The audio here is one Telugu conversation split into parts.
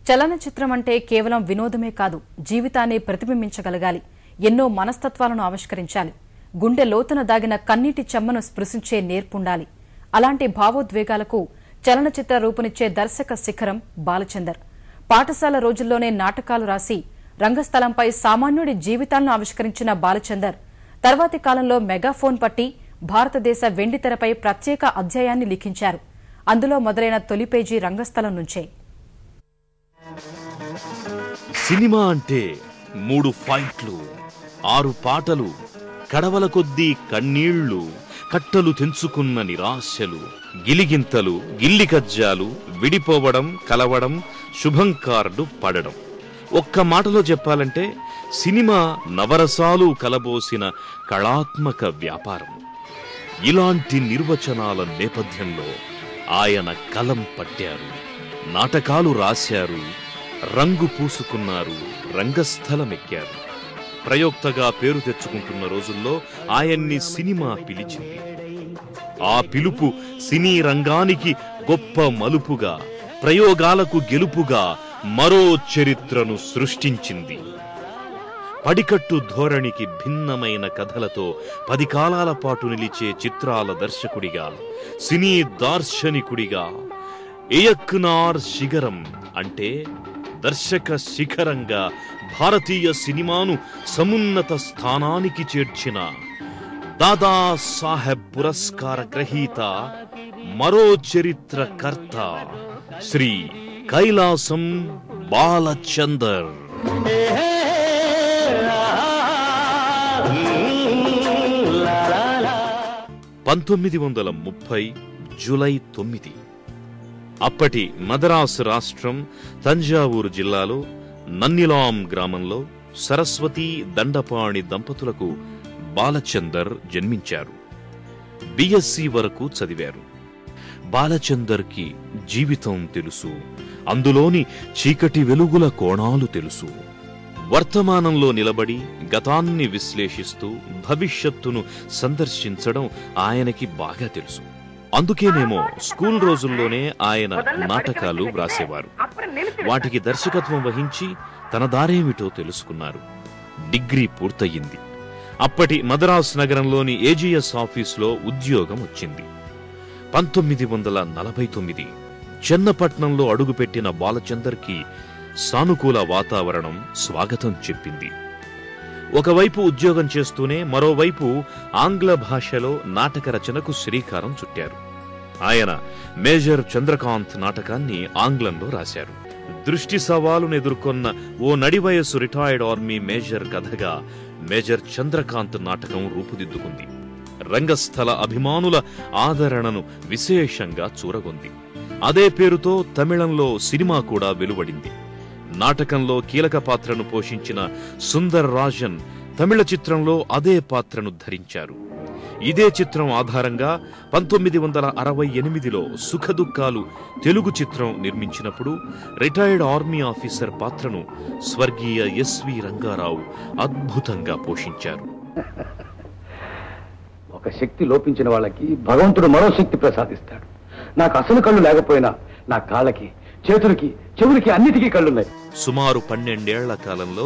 చలనచిత్రం అంటే కేవలం వినోదమే కాదు, జీవితాన్ని ప్రతిబింబించగలగాలి. ఎన్నో మనస్తత్వాలను ఆవిష్కరించాలి. గుండె లోతున దాగిన కన్నీటి చెమ్మను స్పృశించే నేర్పుండాలి. అలాంటి భావోద్వేగాలకు చలనచిత్ర రూపునిచ్చే దర్శక శిఖరం బాలచందర్. పాఠశాల రోజుల్లోనే నాటకాలు రాసి రంగస్థలంపై సామాన్యుడి జీవితాలను ఆవిష్కరించిన బాలచందర్ తర్వాతి కాలంలో మెగాఫోన్ పట్టి భారతదేశ వెండితెరపై ప్రత్యేక అధ్యాయాన్ని లిఖించారు. అందులో మొదలైన తొలి పేజీ రంగస్థలం నుంచే. సినిమా అంటే 3 ఫైట్లు, 6 పాటలు, కడవల కొద్దీ కన్నీళ్లు, కట్టలు తెంచుకున్న నిరాశలు, గిలిగింతలు, గిల్లి కజ్జాలు, విడిపోవడం, కలవడం, శుభంకార్డు పడడం. ఒక్క మాటలో చెప్పాలంటే సినిమా నవరసాలు కలబోసిన కళాత్మక వ్యాపారం. ఇలాంటి నిర్వచనాల నేపథ్యంలో ఆయన కలం పట్టారు, నాటకాలు రాశారు, రంగు పూసుకున్నారు, రంగస్థలమెక్కారు. ప్రయోక్తగా పేరు తెచ్చుకుంటున్న రోజుల్లో ఆయన్ని సినిమా పిలిచింది. ఆ పిలుపు సినీ రంగానికి గొప్ప మలుపుగా, ప్రయోగాలకు గెలుపుగా మరో చరిత్రను సృష్టించింది. పడికట్టు ధోరణికి భిన్నమైన కథలతో 10 కాలాల పాటు నిలిచే చిత్రాల దర్శకుడిగా, సినీ దార్శనికుడిగా, ఏయక్నార్ శిఖరం అంటే దర్శక శిఖరంగా భారతీయ సినిమాను సమున్నత స్థానానికి చేర్చిన దాదా సాహెబ్ పురస్కార గ్రహీత, మరో చరిత్రకర్త శ్రీ కైలాసం బాలచందర్. 1930 జూలై 9. అప్పటి మద్రాసు రాష్ట్రం తంజావూరు జిల్లాలో నన్నిలాం గ్రామంలో సరస్వతి దండపాణి దంపతులకు బాలచందర్ జన్మించారు. బిఎస్సి వరకు చదివారు. బాలచందర్కి జీవితం తెలుసు, అందులోని చీకటి వెలుగుల కోణాలు తెలుసు. వర్తమానంలో నిలబడి గతాన్ని విశ్లేషిస్తూ భవిష్యత్తును సందర్శించడం ఆయనకి బాగా తెలుసు. అందుకేనేమో స్కూల్ రోజుల్లోనే ఆయన నాటకాలు వ్రాసేవారు. వాటికి దర్శకత్వం వహించి తన దారేమిటో తెలుసుకున్నారు. డిగ్రీ పూర్తయింది. అప్పటి మద్రాసు నగరంలోని ఏజీఎస్ ఆఫీసులో ఉద్యోగం వచ్చింది. 1949 చెన్నపట్నంలో అడుగుపెట్టిన బాలచందర్కి సానుకూల వాతావరణం స్వాగతం చెప్పింది. ఒకవైపు ఉద్యోగం చేస్తూనే మరోవైపు ఆంగ్ల భాషలో నాటక రచనకు శ్రీకారం చుట్టారు. ఆయన మేజర్ చంద్రకాంత్ నాటకాన్ని ఆంగ్లంలో రాశారు. దృష్టి సవాలును ఎదుర్కొన్న ఓ నడివయసు రిటైర్డ్ ఆర్మీ మేజర్ కథగా మేజర్ చంద్రకాంత్ నాటకం రూపుదిద్దుకుంది. రంగస్థల అభిమానుల ఆదరణను విశేషంగా చూరగొంది. అదే పేరుతో తమిళంలో సినిమా కూడా వెలువడింది. నాటకంలో కీలక పాత్రను పోషించిన సుందర్ రాజన్ తమిళ చిత్రంలో అదే పాత్రను ధరించారు. ఇదే చిత్రం ఆధారంగా 1968లో సుఖదుఖాలు తెలుగు చిత్రం నిర్మించినప్పుడు రిటైర్డ్ ఆర్మీ ఆఫీసర్ పాత్రను స్వర్గీయ ఎస్వి రంగారావు అద్భుతంగా పోషించారు. ఒక శక్తి లోపించిన వాళ్ళకి భగవంతుడు మరో శక్తి ప్రసాదిస్తాడు. నాకు అసలు కళ్ళు లేకపోయినా నా కాళ్ళకి, చేతులకి, చెవులకి అన్నిటికీ కళ్ళున్నాయి. సుమారు 12 ఏళ్ల కాలంలో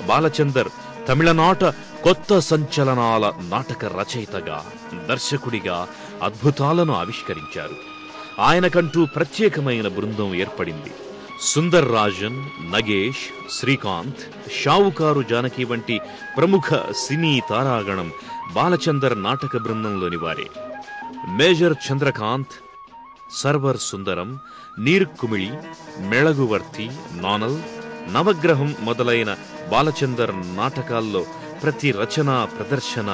బాలచందర్ తమిళనాట కొత్త సంచలనాల నాటక రచయితగా, దర్శకుడిగా అద్భుతాలను ఆవిష్కరించారు. ఆయనకంటూ ప్రత్యేకమైన బృందం ఏర్పడింది. సుందర్ రాజన్, నగేష్, శ్రీకాంత్, షావుకారు జానకి వంటి ప్రముఖ సినీ తారాగణం బాలచందర్ నాటక బృందంలోని వారే. మేజర్ చంద్రకాంత్, సర్వర్ సుందరం, నీర్కుమిళి, మెళగువర్తి, నానల్, నవగ్రహం మొదలైన బాలచందర్ నాటకాల్లో ప్రతి రచన, ప్రదర్శన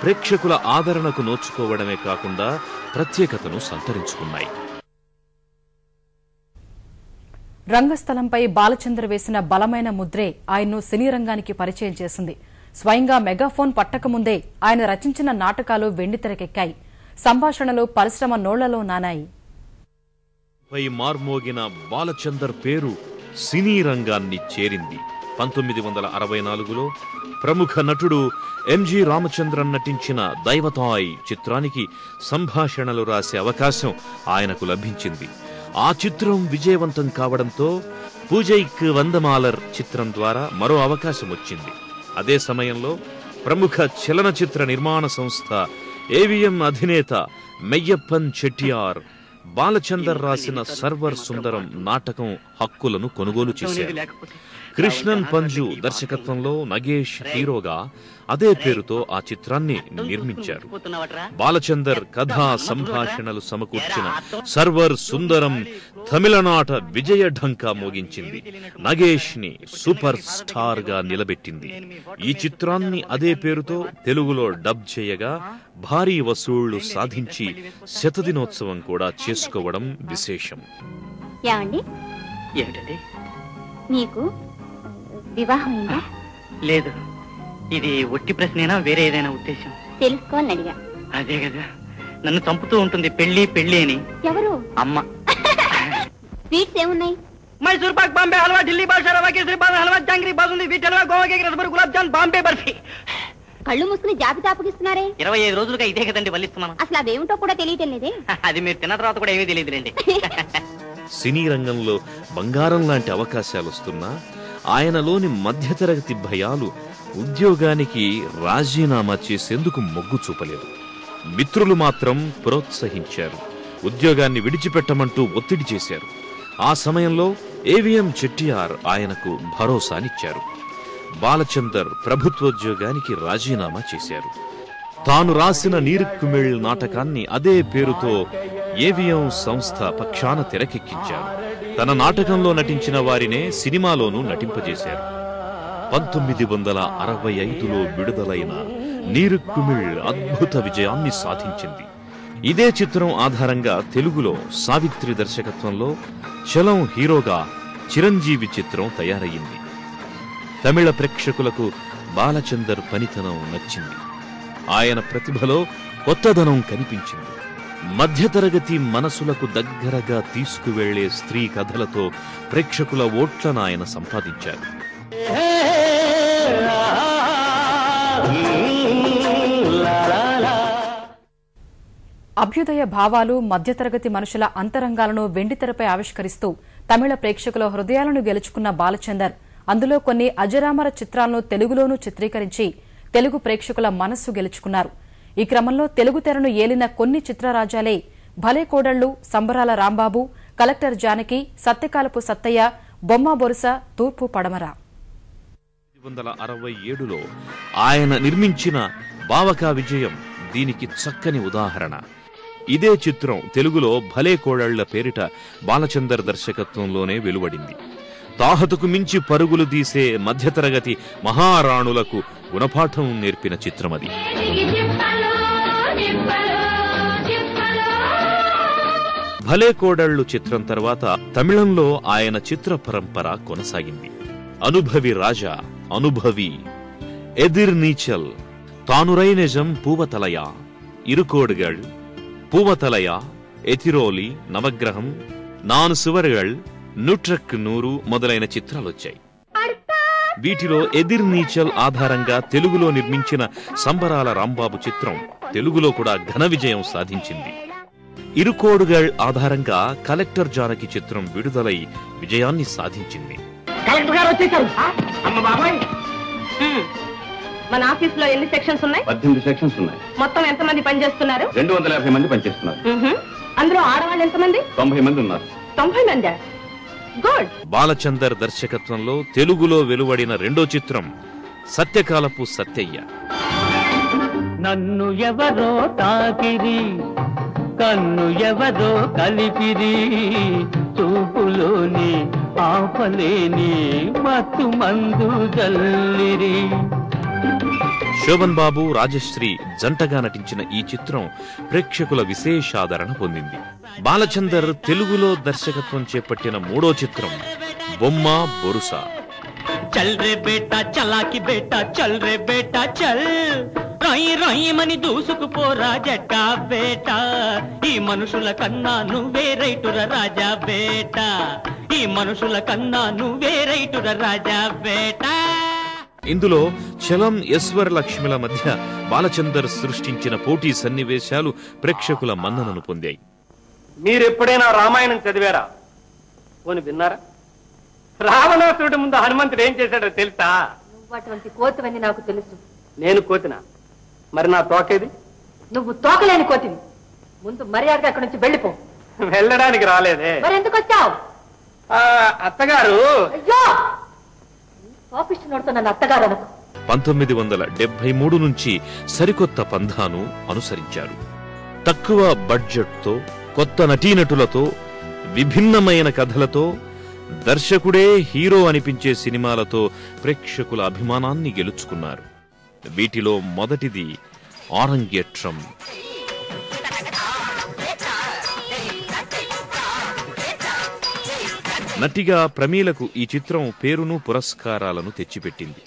ప్రేక్షకుల ఆదరణకు నోచుకోవడమే కాకుండా ప్రత్యేకతను సంతరించుకున్నాయి. రంగస్థలంపై బాలచందర్ వేసిన బలమైన ముద్రే ఆయన్ను సినీ రంగానికి పరిచయం చేసింది. స్వయంగా మెగాఫోన్ పట్టకముందే ఆయన రచించిన నాటకాలు వెండితెరకెక్కాయి. సంభాషణలు పరిశ్రమ నోళ్లలో నానాయి. మార్మోగిన బాలచందర్ పేరు సినీ రంగాన్ని చేరింది. 1964లో ప్రముఖ నటుడు ఎంజి రామచంద్రన్ నటించిన దైవతాయ్ చిత్రానికి సంభాషణలు రాసే అవకాశం ఆయనకు లభించింది. ఆ చిత్రం విజయవంతం కావడంతో పూజైక్ వందమాలర్ చిత్రం ద్వారా మరో అవకాశం వచ్చింది. అదే సమయంలో ప్రముఖ చలనచిత్ర నిర్మాణ సంస్థ ఏవిఎం అధినేత మెయ్యప్పన్ చెట్టియార్ బాలచందర్ రాసిన సర్వర్ సుందరం నాటకం హక్కులను కొనుగోలు చేశారు. కృష్ణన్ పంజు దర్శకత్వంలో నగేష్ హీరోగా అదే పేరుతో ఆ చిత్రాన్ని నిర్మించారు. బాలచందర్ కథా సంభాషణలు సమకూర్చిన సర్వర్ సుందరం తమిళనాట విజయ ఢంకా మోగించింది. నగేష్ ని సూపర్ స్టార్ గా నిలబెట్టింది. ఈ చిత్రాన్ని అదే పేరుతో తెలుగులో డబ్ చేయగా భారీ వసూళ్లు సాధించి శతదినోత్సవం కూడా చేసుకోవడం విశేషం. మీకు వివాహం అయిందా? లేదు. ఇది ఒట్టి ప్రశ్నేనా, వేరే ఏదైనా ఉద్దేశం? తెలుసుకోవాలని అడిగా. అదే కదా, నన్ను చంపుతూ ఉంటుంది పెళ్లి పెళ్లి అని. ఎవరు? అమ్మ. స్వీట్స్ ఏమున్నాయి? మైసూర్ పాక్, బాంబే హల్వా, ఢిల్లీ బాదుషా రవా, కేసరి బాదం హల్వా, జాంగ్రీ బాసుంది, వీట్ హల్వా, గోవా కేక్, రసగుల్లా, గులాబ్ జామ్, బాంబే బర్ఫీ. కళ్ళు మూసుకుని జాబితా అప్పగిస్తున్నారే? 25 రోజులుగా ఇదే కదండి వల్లిస్తున్నాను. అసలు అవేమిటో కూడా తెలియటం లేదే. అది మీరు తిన్న తర్వాత కూడా ఏమీ తెలియదులేండి. సినీ రంగంలో బంగారం లాంటి అవకాశాలు వస్తున్నా ఆయనలోని మధ్యతరగతి భయాలు ఉద్యోగానికి రాజీనామా చేసేందుకు మొగ్గు చూపలేదు. మిత్రులు మాత్రం ప్రోత్సహించారు, ఉద్యోగాన్ని విడిచిపెట్టమంటూ ఒత్తిడి చేశారు. ఆ సమయంలో ఏవిఎం చెట్టియార్ ఆయనకు భరోసానిచ్చారు. బాలచందర్ ప్రభుత్వోద్యోగానికి రాజీనామా చేశారు. తాను రాసిన నీరుక్కుమిళ్ నాటకాన్ని అదే పేరుతో ఏవిఎం సంస్థ పక్షాన తెరకెక్కించారు. తన నాటకంలో నటించిన వారినే సినిమాలోనూ నటింపజేశారు. 1965లో విడుదలైన నీరుక్కుమిళ్ అద్భుత విజయాన్ని సాధించింది. ఇదే చిత్రం ఆధారంగా తెలుగులో సావిత్రి దర్శకత్వంలో చలం హీరోగా చిరంజీవి చిత్రం తయారయ్యింది. తమిళ ప్రేక్షకులకు బాలచందర్ పనితనం నచ్చింది. ఆయన ప్రతిభలో కొత్తదనం కనిపించింది. మధ్యతరగతి మనసులకు దగ్గరగా తీసుకువెళ్లే స్త్రీ కథలతో ప్రేక్షకుల ఓట్లను ఆయన సంపాదించారు. అభ్యుదయ భావాలు, మధ్యతరగతి మనుషుల అంతరంగాలను వెండితెరపై ఆవిష్కరిస్తూ తమిళ ప్రేక్షకుల హృదయాలను గెలుచుకున్న బాలచందర్ అందులో కొన్ని అజరామర చిత్రాలను తెలుగులోనూ చిత్రీకరించి తెలుగు ప్రేక్షకుల మనస్సు గెలుచుకున్నారు. ఈ క్రమంలో తెలుగు తెరను ఏలిన కొన్ని చిత్రరాజాలే భలే కోడళ్లు, సంబరాల రాంబాబు, కలెక్టర్ జానకి, సత్యకాలపు సత్తయ్య, బొమ్మ బొరుస, తూర్పు పడమర. 1967లో ఆయన నిర్మించిన బావకా విజయం దీనికి చక్కని ఉదాహరణ. ఇదే చిత్రం తెలుగులో భలే కోడళ్ల పేరిట బాలచందర్ దర్శకత్వంలోనే వెలువడింది. తాహతుకు మించి పరుగులు తీసే మధ్యతరగతి మహారాణులకు గుణపాఠం నేర్పిన చిత్రమది. భలే కోడళ్లు చిత్రం తర్వాత తమిళంలో ఆయన చిత్ర పరంపర కొనసాగింది. అనుభవి రాజా, అనుభవి, ఎదిర్ నీచల్, తానురై నిజం పూవతలయ, ఇరుకోడుగళ్, పూవతలయ, ఎతిరోలి, నవగ్రహం, నాను సువర్గళ్, నుట్రక్ నూరు మొదలైన చిత్రాలొచ్చాయి. వీటిలో ఎదిర్ నీచల్ ఆధారంగా తెలుగులో నిర్మించిన సంబరాల రాంబాబు చిత్రం తెలుగులో కూడా ఘన విజయం సాధించింది. ఇరుకోడుగళ్ ఆధారంగా కలెక్టర్ జానకి చిత్రం విడుదలై విజయాన్ని సాధించింది. మన ఆఫీస్ లో ఎన్ని సెక్షన్స్ ఉన్నాయి? 18 సెక్షన్స్ ఉన్నాయి. మొత్తం ఎంతమంది పనిచేస్తున్నారు? 250 మంది పనిచేస్తున్నారు. అందులో ఆడవాళ్ళు ఎంతమంది? 90 మంది ఉన్నారు. 90 మంది. గుడ్. బాలచందర్ దర్శకత్వంలో తెలుగులో వెలువడిన రెండో చిత్రం సత్యకాలపు సత్తయ్య. నన్ను ఎవరో తాకిరి, కన్ను ఎవరో కలిపిరి, చూపులోని ఆపలేని మత్తు మందు జల్లిరి. శోభన్ బాబు, రాజశ్రీ జంటగా నటించిన ఈ చిత్రం ప్రేక్షకుల విశేషాదరణ పొందింది. బాలచందర్ తెలుగులో దర్శకత్వం చేపట్టిన మూడో చిత్రం బొమ్మ బొరుస. చల్ రే బేటా చలాకి బేటా, చల్ రే బేటా చల్, రాయి రాయమని దూసుకుపోరా జట్టా బేటా, ఈ మనుషుల కన్నా నువ్వే రైటుర రాజా బేటా, ఈ మనుషుల కన్నా నువ్వే రైటుర రాజా బేటా. ఇందులో చలం, ఈశ్వర్ లక్ష్మిల మధ్య బాలచందర్ సృష్టించిన పోటీ సన్నివేశాలు ప్రేక్షకుల మన్ననను పొందాయి. మీరెప్పుడైనా రామాయణం చదివారా? పోని విన్నారా? రావణాసురుడి ముందు హనుమంతుడు ఏం చేశాడో తెలుసా? నువ్వు అటువంటి కోతివని నాకు తెలుసు. నేను కోతినా? మరి నా తోకేది? నువ్వు తోకలేని కోతివి. ముందు మర్యాదగా అక్కడి నుంచి వెళ్ళిపో. వెళ్ళడానికి రాలేదే. మరి ఎందుకు వచ్చావు? అత్తగారు. అయ్యో, పాపిష్టి నన్ను అత్తగారు అనుకో. 1973 నుంచి సరికొత్త పంథాను అనుసరించారు. తక్కువ బడ్జెట్తో, కొత్త నటీనటులతో, విభిన్నమైన కథలతో, దర్శకుడే హీరో అనిపించే సినిమాలతో ప్రేక్షకుల అభిమానాన్ని గెలుచుకున్నారు. వీటిలో మొదటిది ఆరంగేట్రం. నటిగా ప్రమీలకు ఈ చిత్రం పేరును, పురస్కారాలను తెచ్చిపెట్టింది.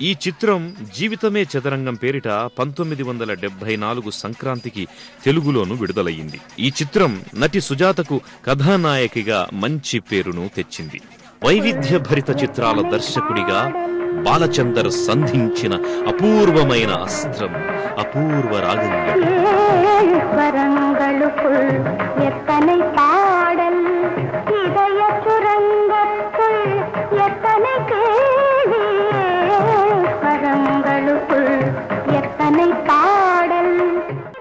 ఈ చిత్రం జీవితమే చదరంగం పేరిట 1974 సంక్రాంతికి తెలుగులోను విడుదలయ్యింది. ఈ చిత్రం నటి సుజాతకు కథానాయకిగా మంచి పేరును తెచ్చింది. వైవిధ్యభరిత చిత్రాల దర్శకుడిగా బాలచందర్ సంధించిన అపూర్వమైన అస్త్రం అపూర్వ రాగంగళ్.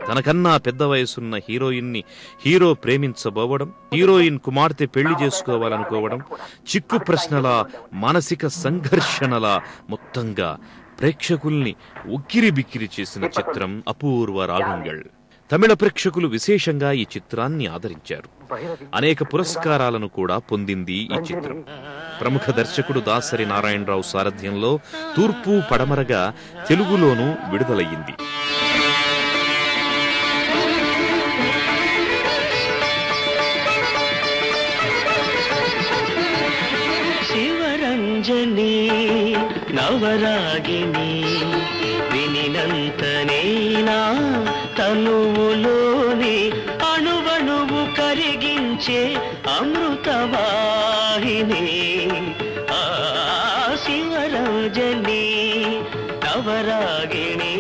తనకన్నా పెద్ద వయసున్న హీరోయిన్ని హీరో ప్రేమించబోవడం, హీరోయిన్ కుమార్తె పెళ్లి చేసుకోవాలనుకోవడం, చిక్కు ప్రశ్నల, మానసిక సంఘర్షణల, మొత్తంగా ప్రేక్షకుల్ని ఉక్కిరి బిక్కిరి చేసిన చిత్రం అపూర్వ రాగంగళ్. తమిళ ప్రేక్షకులు విశేషంగా ఈ చిత్రాన్ని ఆదరించారు. అనేక పురస్కారాలను కూడా పొందింది ఈ చిత్రం. ప్రముఖ దర్శకుడు దాసరి నారాయణరావు సారథ్యంలో తూర్పు పడమరగా తెలుగులోనూ విడుదలయ్యింది. శివరంజని నవరాగిని వినినంతనేనా తనువులోని అణువణువు కరిగించే అమృతవాహిని. శివరంజని నవరాగిని